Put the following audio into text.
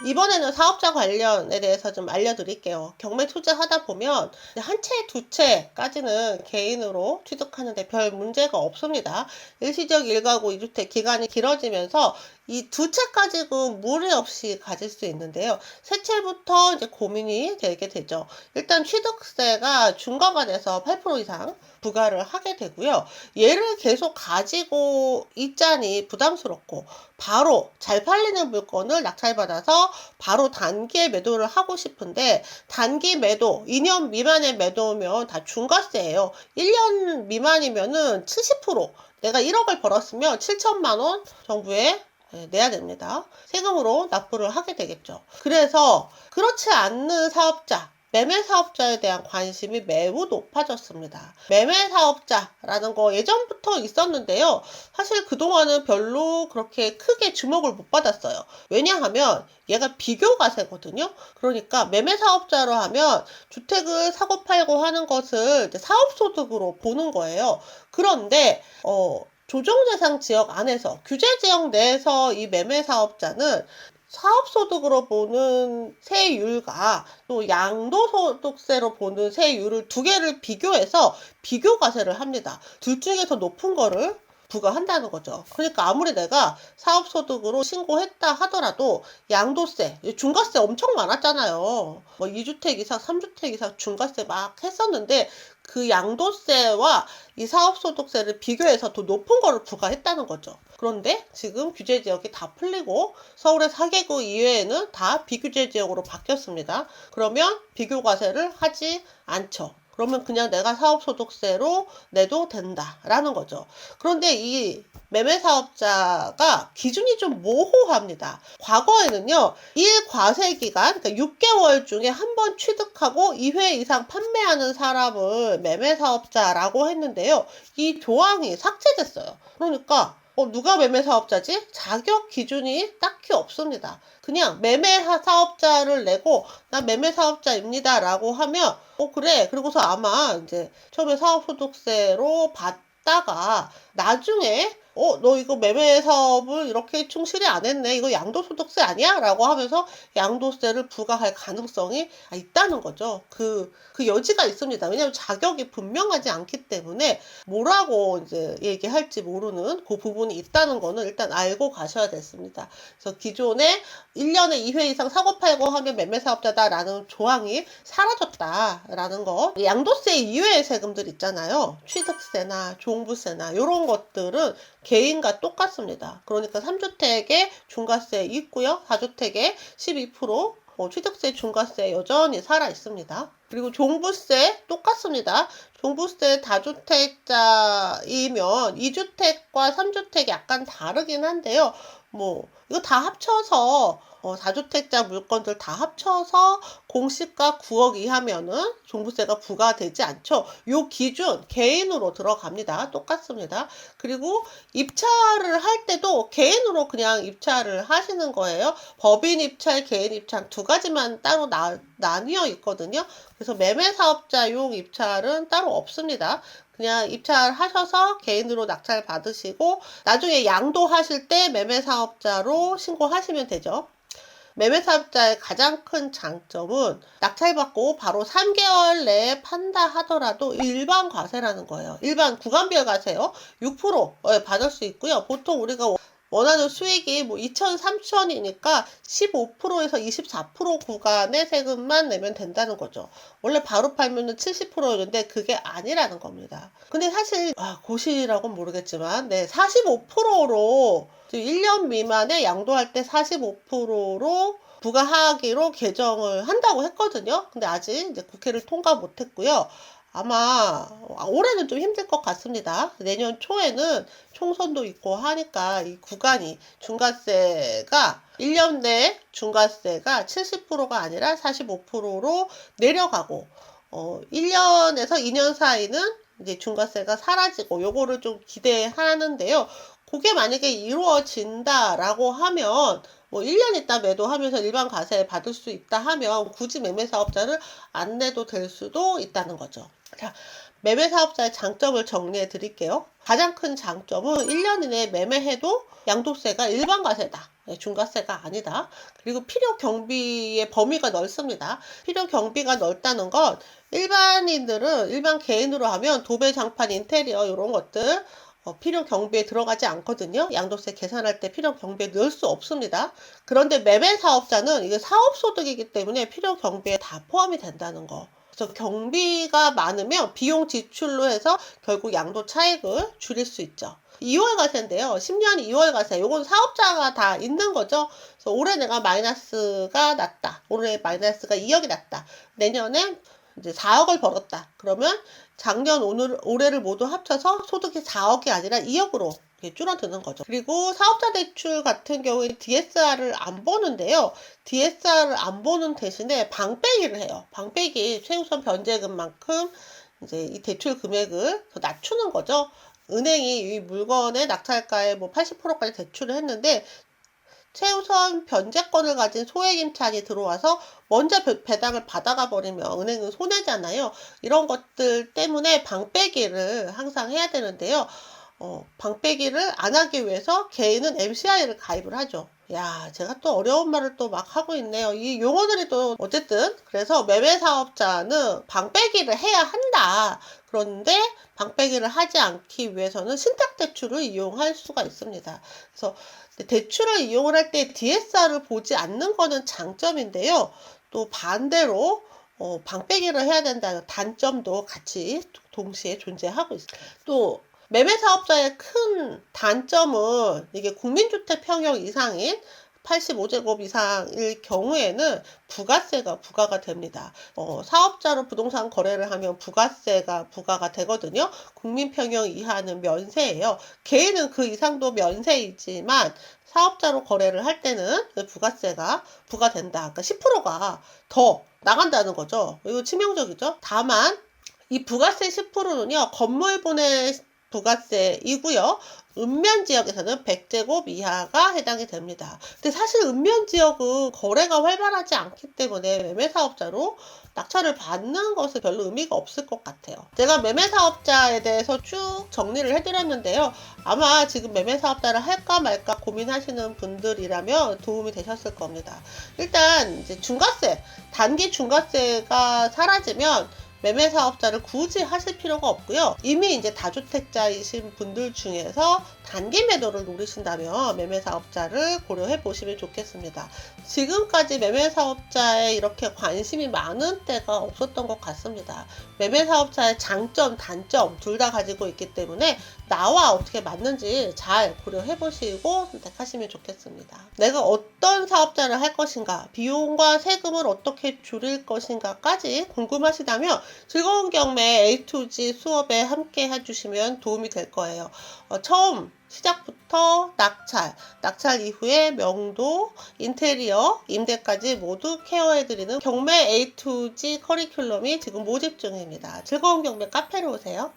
이번에는 사업자 관련에 대해서 좀 알려드릴게요. 경매 투자하다 보면 한 채, 두 채까지는 개인으로 취득하는데 별 문제가 없습니다. 일시적 일가구 2주택 기간이 길어지면서 이 두 채 가지고 무리 없이 가질 수 있는데요. 세 채부터 이제 고민이 되게 되죠. 일단 취득세가 중과가 돼서 8% 이상 부과를 하게 되고요. 얘를 계속 가지고 있자니 부담스럽고 바로 잘 팔리는 물건을 낙찰받아서 바로 단기에 매도를 하고 싶은데 단기 매도 2년 미만의 매도면 다 중과세예요. 1년 미만이면은 70% 내가 1억을 벌었으면 7천만 원 정부에 내야 됩니다. 세금으로 납부를 하게 되겠죠. 그래서 그렇지 않는 사업자, 매매 사업자에 대한 관심이 매우 높아졌습니다. 매매 사업자라는 거 예전부터 있었는데요. 사실 그동안은 별로 그렇게 크게 주목을 못 받았어요. 왜냐하면 얘가 비교과세거든요. 그러니까 매매 사업자로 하면 주택을 사고 팔고 하는 것을 이제 사업소득으로 보는 거예요. 그런데 조정대상 지역 안에서 규제 지역 내에서 이 매매 사업자는 사업소득으로 보는 세율과 또 양도소득세로 보는 세율을 두 개를 비교해서 비교과세를 합니다. 둘 중에 더 높은 거를 부과한다는 거죠. 그러니까 아무리 내가 사업소득으로 신고했다 하더라도 양도세, 중과세 엄청 많았잖아요. 뭐 2주택 이상, 3주택 이상 중과세 막 했었는데 그 양도세와 이 사업소득세를 비교해서 더 높은 거를 부과했다는 거죠. 그런데 지금 규제 지역이 다 풀리고 서울의 4개구 이외에는 다 비규제 지역으로 바뀌었습니다. 그러면 비교과세를 하지 않죠. 그러면 그냥 내가 사업소득세로 내도 된다라는 거죠. 그런데 이 매매사업자가 기준이 좀 모호합니다. 과거에는요, 1과세기간, 그러니까 6개월 중에 한 번 취득하고 2회 이상 판매하는 사람을 매매사업자라고 했는데요. 이 조항이 삭제됐어요. 그러니까 누가 매매사업자지? 자격 기준이 딱히 없습니다. 그냥 매매사업자를 내고 나 매매사업자입니다 라고 하면 그래. 그리고서 아마 이제 처음에 사업소득세로 받다가 나중에 너 이거 매매 사업을 이렇게 충실히 안 했네. 이거 양도소득세 아니야? 라고 하면서 양도세를 부과할 가능성이 있다는 거죠. 그 여지가 있습니다. 왜냐하면 자격이 분명하지 않기 때문에 뭐라고 이제 얘기할지 모르는 그 부분이 있다는 거는 일단 알고 가셔야 됐습니다. 그래서 기존에 1년에 2회 이상 사고 팔고 하면 매매사업자다라는 조항이 사라졌다라는 거. 양도세 이외의 세금들 있잖아요. 취득세나 종부세나 이런 것들은 개인과 똑같습니다. 그러니까 3주택에 중과세 있고요. 4주택에 12% 취득세 중과세 여전히 살아 있습니다. 그리고 종부세 똑같습니다. 종부세 다주택자이면 2주택과 3주택이 약간 다르긴 한데요. 이거 다 합쳐서 4주택자 물건들 다 합쳐서 공시가 9억 이하면은 종부세가 부과되지 않죠. 요 기준 개인으로 들어갑니다. 똑같습니다. 그리고 입찰을 할 때도 개인으로 그냥 입찰을 하시는 거예요. 법인 입찰, 개인 입찰 두 가지만 따로 나뉘어 있거든요. 그래서 매매사업자용 입찰은 따로 없습니다. 그냥 입찰하셔서 개인으로 낙찰 받으시고 나중에 양도하실 때 매매사업자로 신고하시면 되죠. 매매사업자의 가장 큰 장점은 낙찰받고 바로 3개월 내에 판다 하더라도 일반 과세라는 거예요. 일반 구간별 과세요. 6% 받을 수 있고요. 보통 우리가 원하는 수익이 2천, 3천이니까 15%에서 24% 구간의 세금만 내면 된다는 거죠. 원래 바로 팔면은 70%였는데 그게 아니라는 겁니다. 근데 사실 고시라고는 모르겠지만 45%로 1년 미만에 양도할 때 45%로 부과하기로 개정을 한다고 했거든요. 근데 아직 이제 국회를 통과 못 했고요. 아마 올해는 좀 힘들 것 같습니다. 내년 초에는 총선도 있고 하니까 이 구간이 중과세가 1년 내 중과세가 70%가 아니라 45%로 내려가고 1년에서 2년 사이는 이제 중과세가 사라지고 요거를 좀 기대하는데요. 그게 만약에 이루어진다라고 하면 1년 있다 매도하면서 일반 과세 받을 수 있다 하면 굳이 매매사업자를 안 내도 될 수도 있다는 거죠. 자, 매매 사업자의 장점을 정리해 드릴게요. 가장 큰 장점은 1년 이내에 매매해도 양도세가 일반 과세다. 중과세가 아니다. 그리고 필요 경비의 범위가 넓습니다. 필요 경비가 넓다는 건 일반 개인으로 하면 도배, 장판, 인테리어 이런 것들 필요 경비에 들어가지 않거든요. 양도세 계산할 때 필요 경비에 넣을 수 없습니다. 그런데 매매 사업자는 이게 사업소득이기 때문에 필요 경비에 다 포함이 된다는 거. 그래서 경비가 많으면 비용 지출로 해서 결국 양도 차익을 줄일 수 있죠. 2월 과세인데요. 10년 2월 과세. 요건 사업자가 다 있는 거죠. 그래서 올해 내가 마이너스가 났다. 올해 마이너스가 2억이 났다. 내년에 이제 4억을 벌었다. 그러면 작년 올해를 모두 합쳐서 소득이 4억이 아니라 2억으로 줄어드는 거죠. 그리고 사업자 대출 같은 경우에 DSR을 안 보는데요. DSR을 안 보는 대신에 방빼기를 해요. 방빼기 최우선 변제금만큼 이제 이 대출 금액을 더 낮추는 거죠. 은행이 이 물건의 낙찰가의 뭐 80%까지 대출을 했는데 최우선 변제권을 가진 소액임차인이 들어와서 먼저 배당을 받아가 버리면 은행은 손해잖아요. 이런 것들 때문에 방빼기를 항상 해야 되는데요. 방빼기를 안 하기 위해서 개인은 MCI를 가입을 하죠. 야, 제가 또 어려운 말을 또 막 하고 있네요. 이 용어들이 또 어쨌든 그래서 매매 사업자는 방빼기를 해야 한다. 그런데 방빼기를 하지 않기 위해서는 신탁대출을 이용할 수가 있습니다. 그래서 대출을 이용을 할 때 DSR을 보지 않는 거는 장점인데요. 또 반대로 방빼기를 해야 된다는 단점도 같이 동시에 존재하고 있어요. 또 매매 사업자의 큰 단점은 이게 국민주택 평형 이상인 85제곱 이상일 경우에는 부가세가 부과가 됩니다. 사업자로 부동산 거래를 하면 부가세가 부과가 되거든요. 국민평형 이하는 면세예요. 개인은 그 이상도 면세이지만 사업자로 거래를 할 때는 부가세가 부과된다. 그러니까 10%가 더 나간다는 거죠. 이거 치명적이죠. 다만 이 부가세 10%는요. 건물분의 부가세이고요. 읍면지역에서는 100제곱 이하가 해당이 됩니다. 근데 사실 읍면지역은 거래가 활발하지 않기 때문에 매매사업자로 낙찰을 받는 것은 별로 의미가 없을 것 같아요. 제가 매매사업자에 대해서 쭉 정리를 해드렸는데요. 아마 지금 매매사업자를 할까 말까 고민하시는 분들이라면 도움이 되셨을 겁니다. 일단 이제 중과세, 단기 중과세가 사라지면 매매 사업자를 굳이 하실 필요가 없고요. 이미 이제 다주택자이신 분들 중에서 단기 매도를 노리신다면 매매 사업자를 고려해 보시면 좋겠습니다. 지금까지 매매 사업자에 이렇게 관심이 많은 때가 없었던 것 같습니다. 매매 사업자의 장점, 단점 둘 다 가지고 있기 때문에 나와 어떻게 맞는지 잘 고려해 보시고 선택하시면 좋겠습니다. 내가 어떤 사업자를 할 것인가, 비용과 세금을 어떻게 줄일 것인가까지 궁금하시다면 즐거운 경매 A2G 수업에 함께 해주시면 도움이 될 거예요. 처음 시작부터 낙찰 이후에 명도, 인테리어, 임대까지 모두 케어해드리는 경매 A2G 커리큘럼이 지금 모집 중입니다. 즐거운 경매 카페로 오세요.